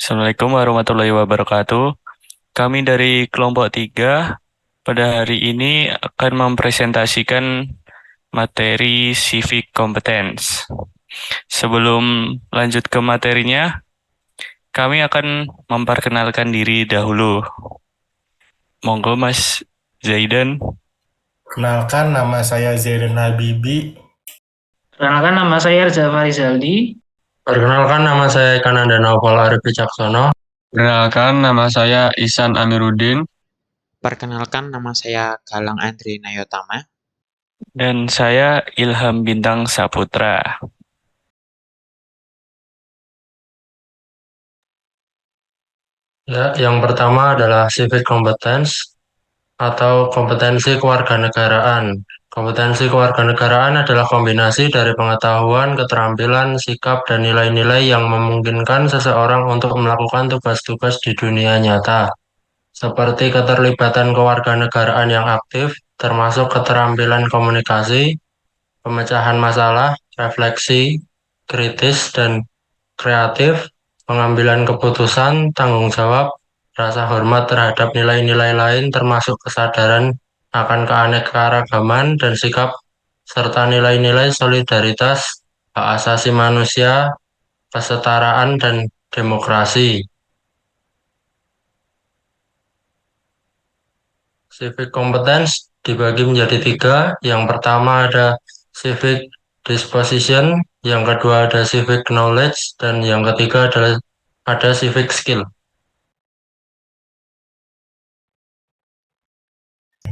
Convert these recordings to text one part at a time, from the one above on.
Assalamualaikum warahmatullahi wabarakatuh. Kami dari kelompok 3 pada hari ini akan mempresentasikan materi civic competence. Sebelum lanjut ke materinya, kami akan memperkenalkan diri dahulu. Monggo Mas Zaidan. Kenalkan, nama saya Zaidan Habibi. Perkenalkan nama saya Reza Farizaldi. Perkenalkan nama saya Kananda Naufal Arif Wicaksono. Perkenalkan nama saya Ihsan Amiruddin. Perkenalkan nama saya Galang Andri Nayotama. Dan saya Ilham Bintang Saputra. Ya, yang pertama adalah civic competence atau kompetensi kewarganegaraan. Kompetensi kewarganegaraan adalah kombinasi dari pengetahuan, keterampilan, sikap, dan nilai-nilai yang memungkinkan seseorang untuk melakukan tugas-tugas di dunia nyata, seperti keterlibatan kewarganegaraan yang aktif, termasuk keterampilan komunikasi, pemecahan masalah, refleksi, kritis, dan kreatif, pengambilan keputusan, tanggung jawab, rasa hormat terhadap nilai-nilai lain termasuk kesadaran akan keanekaragaman dan sikap, serta nilai-nilai solidaritas, hak asasi manusia, kesetaraan, dan demokrasi. Civic competence dibagi menjadi tiga. Yang pertama ada civic disposition, yang kedua ada civic knowledge, dan yang ketiga adalah ada civic skill.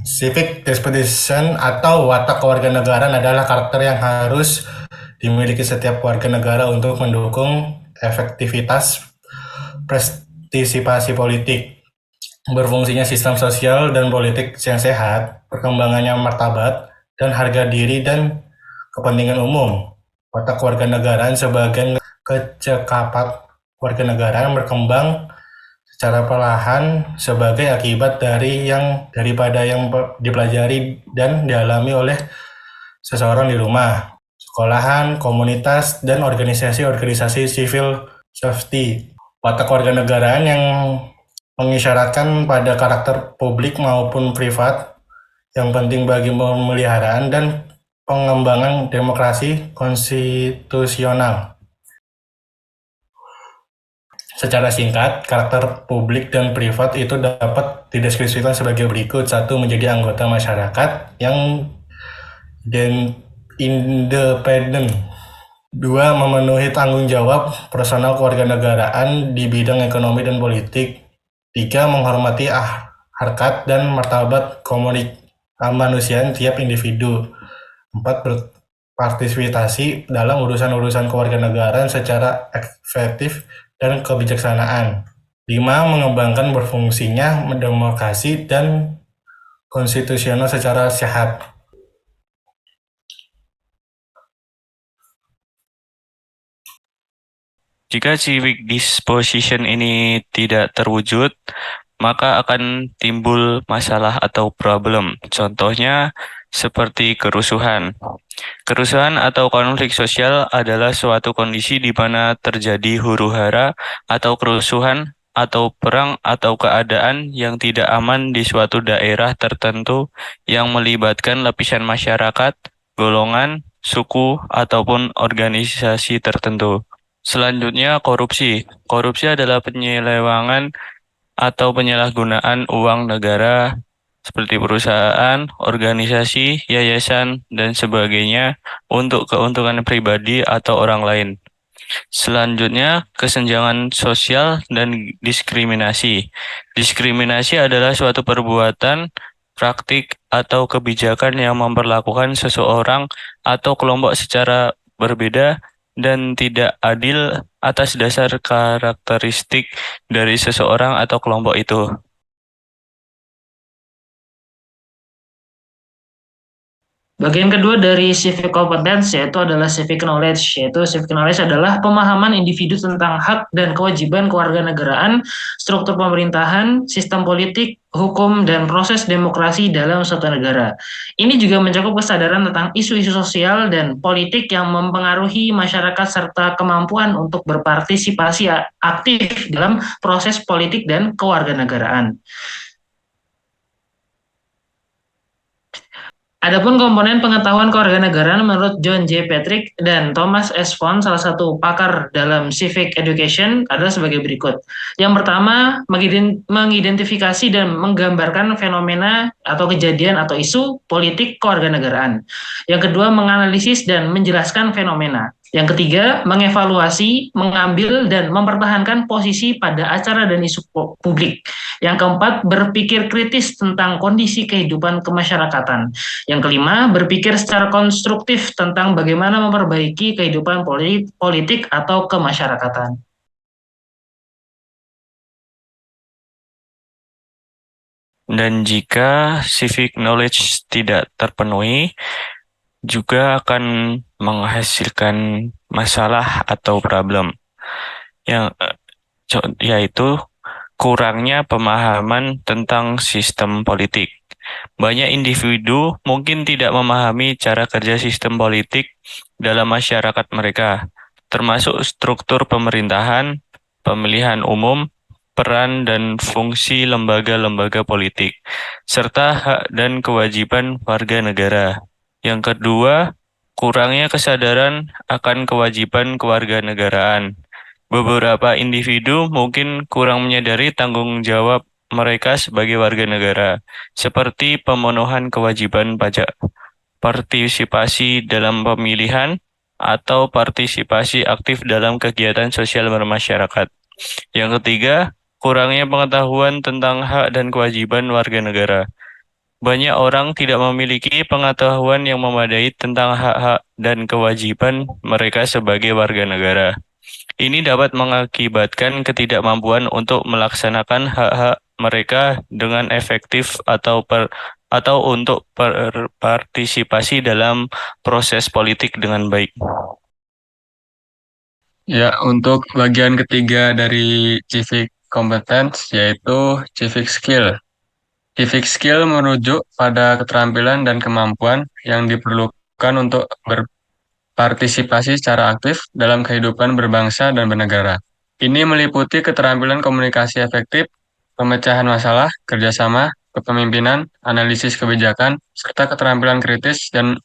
Civic disposition atau watak kewarganegaraan adalah karakter yang harus dimiliki setiap warga negara untuk mendukung efektivitas partisipasi politik, berfungsinya sistem sosial dan politik yang sehat, perkembangannya martabat dan harga diri dan kepentingan umum. Watak kewarganegaraan sebagian kecekapan warganegaraan berkembang secara perlahan sebagai akibat daripada yang dipelajari dan dialami oleh seseorang di rumah, sekolahan, komunitas, dan organisasi-organisasi civil society. Watak kewarganegaraan yang mengisyaratkan pada karakter publik maupun privat yang penting bagi pemeliharaan dan pengembangan demokrasi konstitusional. Secara singkat, karakter publik dan privat itu dapat dideskripsikan sebagai berikut. Satu, menjadi anggota masyarakat yang independen. Dua, memenuhi tanggung jawab personal kewarganegaraan di bidang ekonomi dan politik. Tiga, menghormati harkat dan martabat kemanusiaan tiap individu. Empat, berpartisipasi dalam urusan-urusan kewarganegaraan secara efektif dan kebijaksanaan. 5. Mengembangkan berfungsinya demokrasi dan konstitusional secara sehat. Jika civic disposition ini tidak terwujud, maka akan timbul masalah atau problem. Contohnya seperti kerusuhan. Kerusuhan atau konflik sosial adalah suatu kondisi di mana terjadi huru-hara atau kerusuhan atau perang atau keadaan yang tidak aman di suatu daerah tertentu yang melibatkan lapisan masyarakat, golongan, suku, ataupun organisasi tertentu. Selanjutnya, korupsi. Korupsi adalah penyelewengan atau penyalahgunaan uang negara seperti perusahaan, organisasi, yayasan, dan sebagainya untuk keuntungan pribadi atau orang lain. Selanjutnya, kesenjangan sosial dan diskriminasi. Diskriminasi adalah suatu perbuatan, praktik, atau kebijakan yang memperlakukan seseorang atau kelompok secara berbeda dan tidak adil atas dasar karakteristik dari seseorang atau kelompok itu. Bagian kedua dari civic competence yaitu adalah civic knowledge, yaitu civic knowledge adalah pemahaman individu tentang hak dan kewajiban kewarganegaraan, struktur pemerintahan, sistem politik, hukum, dan proses demokrasi dalam suatu negara. Ini juga mencakup kesadaran tentang isu-isu sosial dan politik yang mempengaruhi masyarakat serta kemampuan untuk berpartisipasi aktif dalam proses politik dan kewarganegaraan. Adapun komponen pengetahuan kewarganegaraan menurut John J. Patrick dan Thomas S. Font, salah satu pakar dalam civic education, adalah sebagai berikut. Yang pertama, mengidentifikasi dan menggambarkan fenomena atau kejadian atau isu politik kewarganegaraan. Yang kedua, menganalisis dan menjelaskan fenomena. Yang ketiga, mengevaluasi, mengambil, dan mempertahankan posisi pada acara dan isu publik. Yang keempat, berpikir kritis tentang kondisi kehidupan kemasyarakatan. Yang kelima, berpikir secara konstruktif tentang bagaimana memperbaiki kehidupan politik atau kemasyarakatan. Dan jika civic knowledge tidak terpenuhi, juga akan menghasilkan masalah atau problem yang yaitu kurangnya pemahaman tentang sistem politik. Banyak individu mungkin tidak memahami cara kerja sistem politik dalam masyarakat mereka, termasuk struktur pemerintahan, pemilihan umum, peran dan fungsi lembaga-lembaga politik, serta hak dan kewajiban warga negara. Yang kedua, kurangnya kesadaran akan kewajiban kewarganegaraan. Beberapa individu mungkin kurang menyadari tanggung jawab mereka sebagai warga negara, seperti pemenuhan kewajiban pajak, partisipasi dalam pemilihan, atau partisipasi aktif dalam kegiatan sosial bermasyarakat. Yang ketiga, kurangnya pengetahuan tentang hak dan kewajiban warga negara. Banyak orang tidak memiliki pengetahuan yang memadai tentang hak-hak dan kewajiban mereka sebagai warga negara. Ini dapat mengakibatkan ketidakmampuan untuk melaksanakan hak-hak mereka dengan efektif atau untuk berpartisipasi dalam proses politik dengan baik. Ya, untuk bagian ketiga dari civic competence yaitu civic skill. Civic skill merujuk pada keterampilan dan kemampuan yang diperlukan untuk berpartisipasi secara aktif dalam kehidupan berbangsa dan bernegara. Ini meliputi keterampilan komunikasi efektif, pemecahan masalah, kerjasama, kepemimpinan, analisis kebijakan, serta keterampilan kritis dan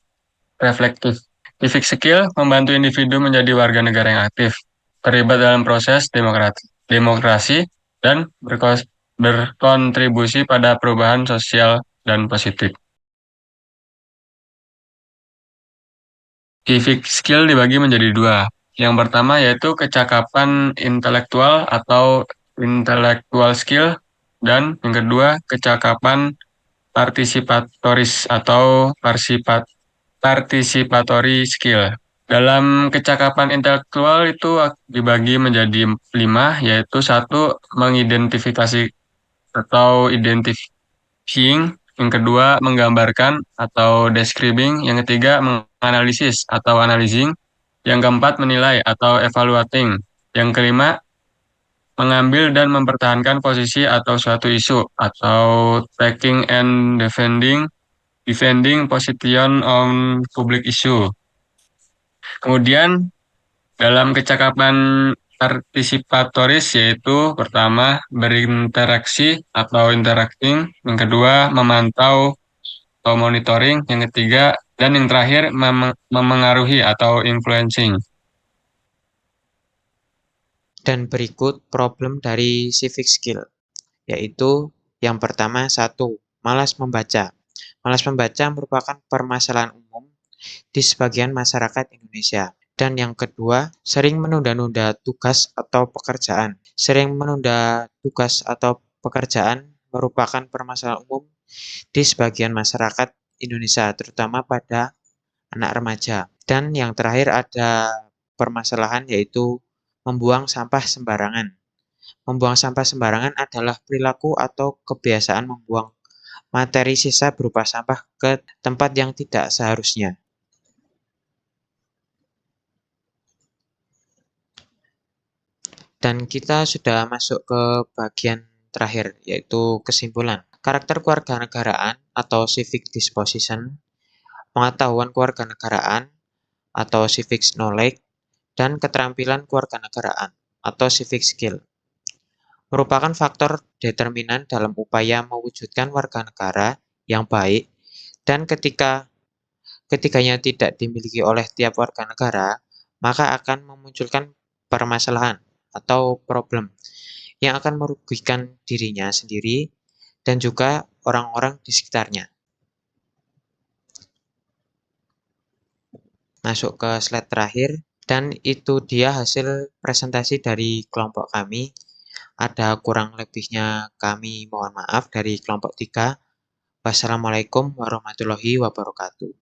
reflektif. Civic skill membantu individu menjadi warga negara yang aktif, terlibat dalam proses demokrasi, dan berkontribusi pada perubahan sosial dan positif. Civic skill dibagi menjadi dua. Yang pertama yaitu kecakapan intelektual atau intellectual skill, dan yang kedua kecakapan partisipatoris atau participatory skill. Dalam kecakapan intelektual itu dibagi menjadi 5, yaitu 1, mengidentifikasi atau identifying, yang kedua menggambarkan atau describing, yang ketiga menganalisis atau analyzing, yang keempat menilai atau evaluating, yang kelima mengambil dan mempertahankan posisi atau suatu isu atau taking and defending position on public issue. Kemudian dalam kecakapan partisipatoris yaitu pertama berinteraksi atau interacting, yang kedua memantau atau monitoring, yang ketiga dan yang terakhir memengaruhi atau influencing. Dan berikut problem dari civic skill, yaitu yang pertama 1, malas membaca. Malas membaca merupakan permasalahan umum di sebagian masyarakat Indonesia. Dan yang kedua, sering menunda-nunda tugas atau pekerjaan. Sering menunda tugas atau pekerjaan merupakan permasalahan umum di sebagian masyarakat Indonesia, terutama pada anak remaja. Dan yang terakhir ada permasalahan yaitu membuang sampah sembarangan. Membuang sampah sembarangan adalah perilaku atau kebiasaan membuang materi sisa berupa sampah ke tempat yang tidak seharusnya. Dan kita sudah masuk ke bagian terakhir, yaitu kesimpulan. Karakter kewarganegaraan atau civic disposition, pengetahuan kewarganegaraan atau civic knowledge, dan keterampilan kewarganegaraan atau civic skill merupakan faktor determinan dalam upaya mewujudkan warga negara yang baik, dan ketiganya tidak dimiliki oleh tiap warga negara, maka akan memunculkan permasalahan atau problem yang akan merugikan dirinya sendiri dan juga orang-orang di sekitarnya. Masuk ke slide terakhir, dan itu dia hasil presentasi dari kelompok kami. Ada kurang lebihnya kami mohon maaf dari kelompok 3. Wassalamualaikum warahmatullahi wabarakatuh.